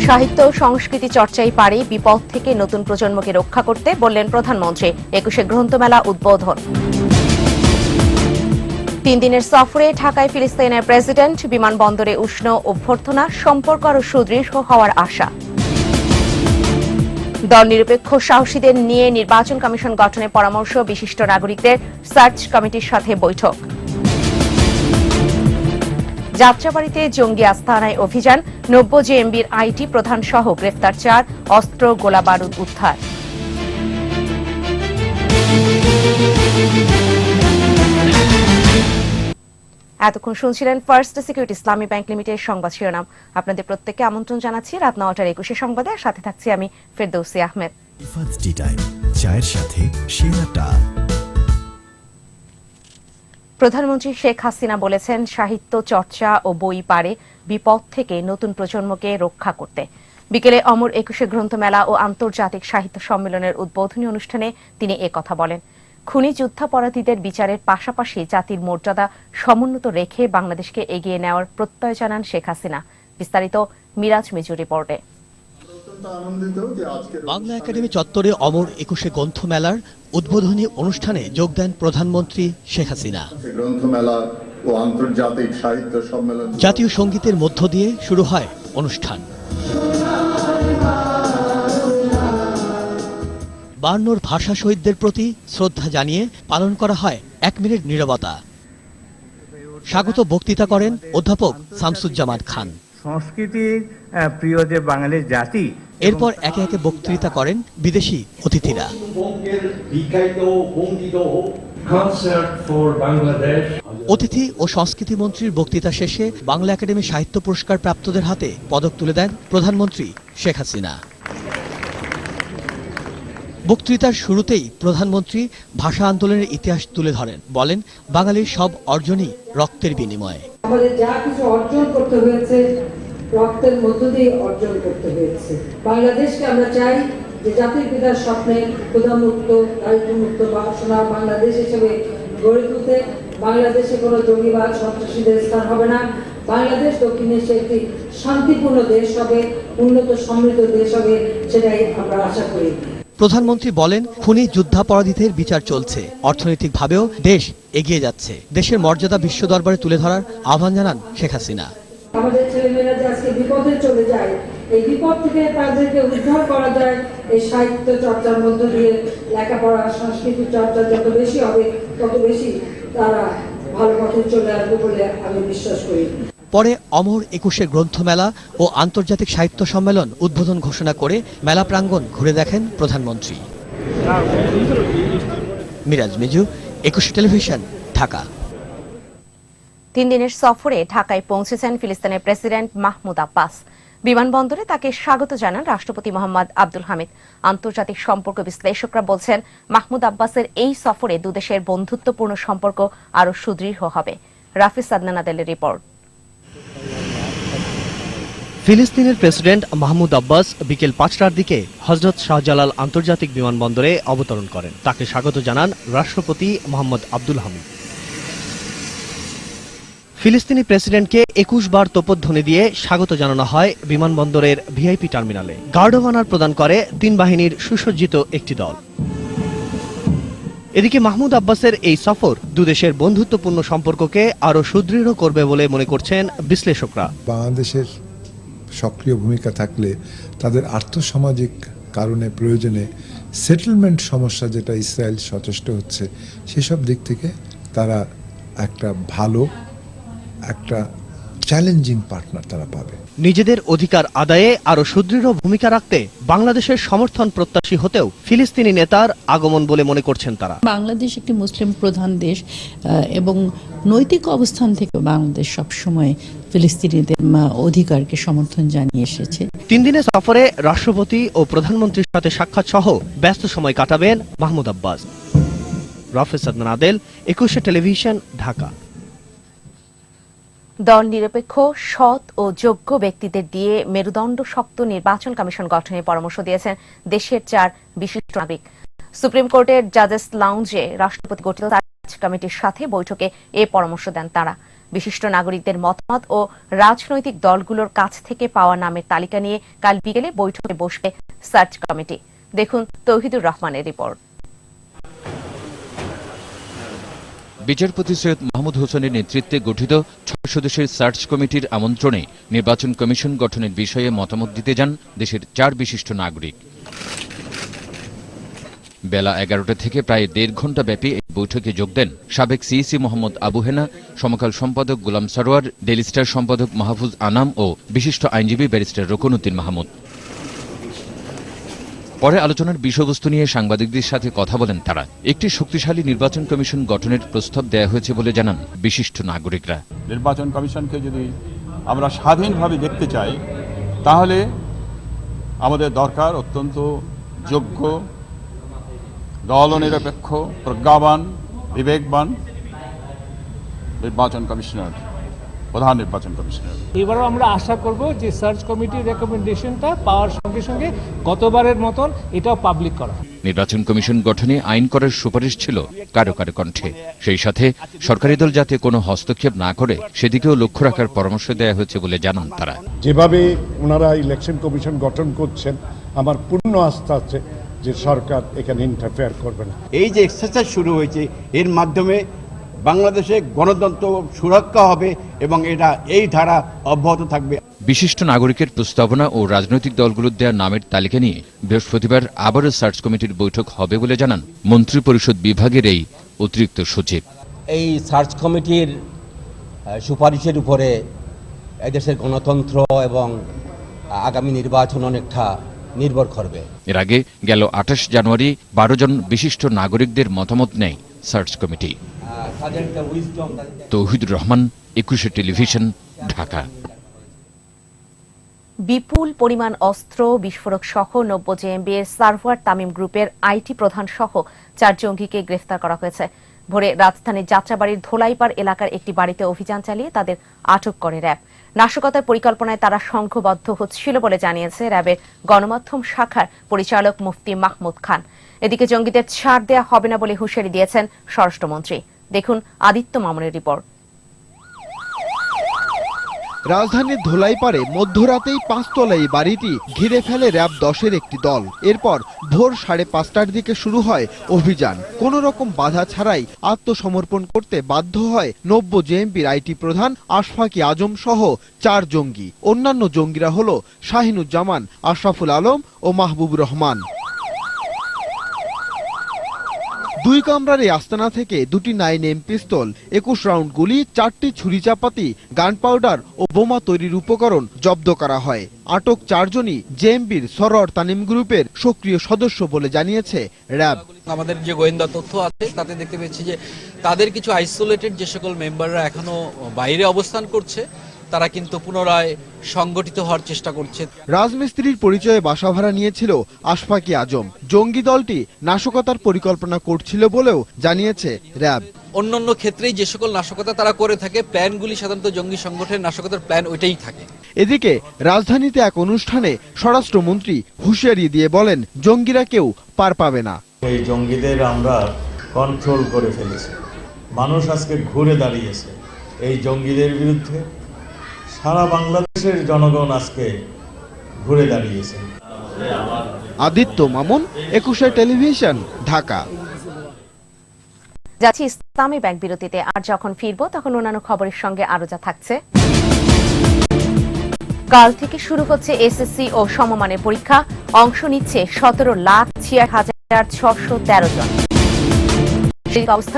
সাহিত্য সংস্কৃতি চর্চাই পারে বিপদ থেকে নতুন প্রজন্মকে রক্ষা করতে, বললেন প্রধানমন্ত্রী ২১শে গ্রন্থমেলা উদ্বোধন। ৩ দিনের সফরে ঢাকায় ফিলিস্তিনের প্রেসিডেন্ট, বিমানবন্দরে উষ্ণ অভ্যর্থনা, সম্পর্ক আরও সুদৃঢ় হওয়ার আশা। দল নিরপেক্ষ সাহসীদের নিয়ে নির্বাচন কমিশন গঠনের পরামর্শ, বিশিষ্ট নাগরিকদের সার্চ কমিটির সাথে বৈঠক। যাত্রাবাড়িতে জঙ্গি আস্তানায় অভিযান, ৯০ জেএমবির আইটি প্রধান সহ গ্রেফতার ৪, অস্ত্র গোলাবারুদ উদ্ধার। এতক্ষণ শুনছিলেন ফার্স্ট সিকিউরিটি ইসলামী ব্যাংক লিমিটেড সংবাদ শিরোনাম। আপনাদের প্রত্যেককে আমন্ত্রণ জানাচ্ছি রাত ৯টার ২১ সংবাদে। সাথে থাকছি আমি ফেরদৌসী আহমেদ। চায়ের সাথে সেরাটা। প্রধানমন্ত্রী শেখ হাসিনা বলেছেন, সাহিত্য চর্চা ও বই পারে বিপদ থেকে নতুন প্রজন্মকে রক্ষা করতে। বিকেলে অমর ২১শে গ্রন্থমেলা ও আন্তর্জাতিক সাহিত্য সম্মেলনের উদ্বোধনী অনুষ্ঠানে তিনি একথা বলেন। খুনি যুদ্ধাপরাধীদের বিচারের পাশাপাশি জাতির মর্যাদা সমুন্নত রেখে বাংলাদেশকে এগিয়ে নেওয়ার প্রত্যয় জানান শেখ হাসিনা। বিস্তারিত মিরাজ মিজু রিপোর্টে। বাংলা একাডেমি চত্বরে অমর ২১শে গ্রন্থমেলার উদ্বোধনী অনুষ্ঠানে যোগ দেন প্রধানমন্ত্রী শেখ হাসিনা। গ্রন্থমেলা ও আন্তর্জাতিক সাহিত্য সম্মেলন জাতীয় সঙ্গীতের মধ্য দিয়ে শুরু হয় অনুষ্ঠান। বায়ান্নর ভাষা শহীদদের প্রতি শ্রদ্ধা জানিয়ে পালন করা হয় ১ মিনিট নীরবতা। স্বাগত বক্তৃতা করেন অধ্যাপক শামসুজ্জামান খান। সংস্কৃতির প্রিয় যে বাঙালির জাতি। এরপর একে একে বক্তৃতা করেন বিদেশি অতিথিরা। অতিথি ও সংস্কৃতি মন্ত্রীর বক্তৃতা শেষে বাংলা একাডেমি সাহিত্য পুরস্কার প্রাপ্তদের হাতে পদক তুলে দেন প্রধানমন্ত্রী শেখ হাসিনা। বক্তৃতার শুরুতেই প্রধানমন্ত্রী ভাষা আন্দোলনের ইতিহাস তুলে ধরেন, বলেন বাঙালির সব অর্জনই রক্তের বিনিময়ে। আমাদের যা কিছু অর্জন করতে হয়েছে রক্তের মধ্য দিয়ে অর্জন করতে হয়েছে। বাংলাদেশকে আমরা চাই যে জাতির পিতার স্বপ্নে ক্ষুধামুক্ত, দারিদ্র্যমুক্ত সোনার বাংলাদেশ হিসেবে গড়ে তুলতে। বাংলাদেশে কোনো জঙ্গিবাদ সন্ত্রাসীদের স্থান হবে না। বাংলাদেশ দক্ষিণ এশিয়ার একটি শান্তিপূর্ণ দেশ হবে, উন্নত সমৃদ্ধ দেশ হবে, সেটাই আমরা আশা করি। প্রধানমন্ত্রী বলেন, খুনি যুদ্ধাপরাধীদের বিচার চলছে, অর্থনৈতিকভাবেও দেশ এগিয়ে যাচ্ছে। দেশের মর্যাদা বিশ্ব দরবারে তুলে ধরার আহ্বান জানান শেখ হাসিনা। আমাদের ছেলেমেয়েরা যে আজকে বিপদে চলে যায়, এই বিপদ থেকে তাদেরকে উদ্ধার করা যায় এই সাহিত্য চর্চার মধ্য দিয়ে। লেখাপড়া সংস্কৃতি চর্চা যত বেশি হবে তত বেশি তারা ভালো পথে চলে আসবে বলে আমি বিশ্বাস করি। পরে অমর ২১শে গ্রন্থমেলা ও আন্তর্জাতিক সাহিত্য সম্মেলন উদ্বোধন ঘোষণা করে মেলা প্রাঙ্গণ ঘুরে দেখেন প্রধানমন্ত্রী। মিরাজ মিজু, ২১ টেলিভিশন, ঢাকা। ৩ দিনের সফরে ঢাকায় পৌঁছেছেন ফিলিস্তিনের প্রেসিডেন্ট মাহমুদ আব্বাস। বিমানবন্দরে তাকে স্বাগত জানান রাষ্ট্রপতি মোহাম্মদ আব্দুল হামিদ। আন্তর্জাতিক সম্পর্ক বিশ্লেষকরা বলছেন, মাহমুদ আব্বাসের এই সফরে দুদেশের বন্ধুত্বপূর্ণ সম্পর্ক আরও সুদৃঢ় হবে। রাফিজ আদনান আদেলের রিপোর্ট। ফিলিস্তিনের প্রেসিডেন্ট মাহমুদ আব্বাস বিকেল ৫টার দিকে হযরত শাহজালাল আন্তর্জাতিক বিমানবন্দরে অবতরণ করেন। তাকে স্বাগত জানান রাষ্ট্রপতি মোহাম্মদ আব্দুল হামিদ। ফিলিস্তিনি প্রেসিডেন্টকে ২১ বার তোপধ্বনি দিয়ে স্বাগত জানানো হয় বিমানবন্দরের ভিআইপি টার্মিনালে। গার্ড অব অনার প্রদান করে ৩ বাহিনীর সুসজ্জিত একটি দল। এদিকে মাহমুদ আব্বাসের এই সফর দুদেশের বন্ধুত্বপূর্ণ সম্পর্ককে আরও সুদৃঢ় করবে বলে মনে করছেন বিশ্লেষকরা। বাংলাদেশের সক্রিয় ভূমিকা থাকলে তাদের আর্থসামাজিক কারণে প্রয়োজনে সেটেলমেন্ট সমস্যা যেটা ইসরায়েল সচেষ্ট হচ্ছে সেসব দিক থেকে তারা একটা ভালো একটা চ্যালেঞ্জিং পার্টনার তারা পাবে। নিজেদের অধিকার আদায়ে আরো সুদৃঢ় ভূমিকা রাখতে বাংলাদেশের সমর্থন প্রত্যাশী হতেও ফিলিস্তিনি নেতার আগমন বলে মনে করছেন তারা। বাংলাদেশ একটি মুসলিম প্রধান দেশ এবং নৈতিক অবস্থান থেকে বাংলাদেশ সবসময় ফিলিস্তিনিদের অধিকারকে সমর্থন জানিয়ে এসেছে। 3 দিনের সফরে রাষ্ট্রপতি ও প্রধানমন্ত্রীর সাথে সাক্ষাৎ সহ ব্যস্ত সময় কাটাবেন মাহমুদ আব্বাস। রাফিজ আদনান আদেল, ২১ টেলিভিশন, ঢাকা। দল নিরপেক্ষ, সৎ ও যোগ্য ব্যক্তিদের দিয়ে মেরুদণ্ড শক্ত নির্বাচন কমিশন গঠনের পরামর্শ দিয়েছেন দেশের 4 বিশিষ্ট নাগরিক। সুপ্রিম কোর্টের জাজেস লাউঞ্জে রাষ্ট্রপতি গঠিত সার্চ কমিটির সাথে বৈঠকে এ পরামর্শ দেন তারা। বিশিষ্ট নাগরিকদের মতামত ও রাজনৈতিক দলগুলোর কাছ থেকে পাওয়া নামের তালিকা নিয়ে কাল বিকেলে বৈঠকে বসবে সার্চ কমিটি। দেখুন তৌহিদুর রহমানের রিপোর্ট। বিচারপতি সৈয়দ মাহমুদ হোসেনের নেতৃত্বে গঠিত 6 সদস্যের সার্চ কমিটির আমন্ত্রণে নির্বাচন কমিশন গঠনের বিষয়ে মতামত দিতে যান দেশের 4 বিশিষ্ট নাগরিক। বেলা 11টা থেকে প্রায় 1.5 ঘণ্টা ব্যাপী এই বৈঠকে যোগ দেন সাবেক সিইসি মোহাম্মদ আবু হেনা, সমকাল সম্পাদক গোলাম সারোয়ার, ডেইলি স্টার সম্পাদক মাহফুজ আনাম ও বিশিষ্ট আইনজীবী ব্যারিস্টার রুকনউদ্দিন মাহমুদ। পরে আলোচনার বিষয়বস্তু নিয়ে সাংবাদিকদের সাথে কথা বলেন তারা। একটি শক্তিশালী নির্বাচন কমিশন গঠনের প্রস্তাব দেয়া হয়েছে বলে জানান বিশিষ্ট নাগরিকরা। নির্বাচন কমিশনকে যদি আমরা স্বাধীনভাবে দেখতে চাই, তাহলে আমাদের দরকার অত্যন্ত যোগ্য, দলনিরপেক্ষ, প্রজ্ঞাবান, বিবেকবান নির্বাচন কমিশনার, প্রধান নির্বাচন কমিশনার। এবারও আমরা আশা করব যে সার্চ কমিটির রেকমেন্ডেশনটা পাওয়ার সঙ্গে সঙ্গে গতবারের মতন এটাও পাবলিক করা। নির্বাচন কমিশন গঠনে আইন করার সুপারিশ ছিল কারো কারো কণ্ঠে। সেই সাথে সরকারি দল যাতে কোনো হস্তক্ষেপ না করে সেদিকেও লক্ষ্য রাখার পরামর্শ দেওয়া হয়েছে বলে জানান তারা। যেভাবে ওনারা ইলেকশন কমিশন গঠন করছেন, আমার পূর্ণ আস্থা আছে যে সরকার এখানে ইন্টারফেয়ার করবে না। এই যে এক্সারসাইজ শুরু হয়েছে, এর মাধ্যমে বাংলাদেশে গণতন্ত্র সুরক্ষা হবে এবং এটা এই ধারা অব্যাহত থাকবে। বিশিষ্ট নাগরিকের প্রস্তাবনা ও রাজনৈতিক দলগুলোর দেওয়া নামের তালিকা নিয়ে বৃহস্পতিবার আবারও সার্চ কমিটির বৈঠক হবে বলে জানান মন্ত্রিপরিষদ বিভাগের এই অতিরিক্ত সচিব। এই সার্চ কমিটির সুপারিশের উপরে এদেশের গণতন্ত্র এবং আগামী নির্বাচন অনেকটা নির্ভর করবে। এর আগে গেল 28 জানুয়ারি 12 জন বিশিষ্ট নাগরিকদের মতামত নেয় search committee. Tauhidur Rahman, 21 television, Dhaka. বিপুল পরিমাণ অস্ত্র, বিস্ফোরক সহ 90 জেএমবি এর সার্ভার তামিম গ্রুপের আইটি প্রধান সহ 4 জঙ্গিকে গ্রেফতার করা হয়েছে। ভোরে রাজধানীর যাত্রাবাড়ির ধোলাইপাড় এলাকার একটি বাড়িতে অভিযান চালিয়ে তাদের আটক করে র্যাব। নাশকতার পরিকল্পনায় তারা সংঘবদ্ধ হচ্ছিল বলে জানিয়েছে র্যাবের গণমাধ্যম শাখার পরিচালক মুফতি মাহমুদ খান। এদিকে জঙ্গিদের ছাড় দেয়া হবে না বলে হুঁশিয়ারি দিয়েছেন স্বরাষ্ট্রমন্ত্রী। দেখুন আদিত্য মামুনের রিপোর্ট। রাজধানীর ধোলাইপাড়ে মধ্যরাতেই 5 তলা এই বাড়িটি ঘিরে ফেলে র্যাব 10-এর একটি দল। এরপর ভোর 5:30টার দিকে শুরু হয় অভিযান। কোন রকম বাধা ছাড়াই আত্মসমর্পণ করতে বাধ্য হয় 90 জেএমবির আইটি প্রধান আশফাকি আজম সহ 4 জঙ্গি। অন্যান্য জঙ্গিরা হল শাহিনুজ্জামান, আশরাফুল আলম ও মাহবুব রহমান। 2 কামরার এই আস্তানা থেকে 2টি 9M পিস্তল, 21 রাউন্ড গুলি, 4টি ছুরি চাপাতি, গান পাউডার ও বোমা তৈরির উপকরণ জব্দ করা হয়। আটক 4 জনই জেএমবির সরর তানিম গ্রুপের সক্রিয় সদস্য বলে জানিয়েছে র্যাব। আমাদের যে গোয়েন্দা তথ্য আছে তাতে দেখতে পেয়েছি যে তাদের কিছু আইসোলেটেড যে সকল মেম্বাররা এখনো বাইরে অবস্থান করছে, তারা কিন্তু পুনরায় সংগঠিত হওয়ার চেষ্টা করছে। রাজমিস্ত্রির পরিচয়ে বাসা ভাড়া নিয়েছিল আশফাকি আজম। জঙ্গি দলটি নাশকতার পরিকল্পনা করছিল বলেও জানিয়েছে র্যাব। অন্যান্য ক্ষেত্রেই যে সকল নাশকতা তারা করে থাকে, প্ল্যানগুলি সাধারণত জঙ্গি সংগঠনের নাশকতার প্ল্যান ওইটাই থাকে। এদিকে রাজধানীতে এক অনুষ্ঠানে স্বরাষ্ট্রমন্ত্রী হুঁশিয়ারি দিয়ে বলেন, জঙ্গিরা কেউ পার পাবে না। এই জঙ্গিদের আমরা কন্ট্রোল করে ফেলেছি। মানুষ আজকে ঘুরে দাঁড়িয়েছে এই জঙ্গিদের বিরুদ্ধে। সারা বাংলাদেশের জনগণ আজকে ঘুরে দাঁড়িয়েছে। আদিত্য মামুন, 21 টেলিভিশন, ঢাকা। যাচ্ছি ইসলামী ব্যাংক বিরতিতে। আর যখন ফিরবো তখন অন্যান্য খবরের সঙ্গে আরো যা থাকছে। কাল থেকে শুরু হচ্ছে এসএসসি ও সমমানের পরীক্ষা। অংশ নিচ্ছে 17,86,613 জন। সেই অবস্থা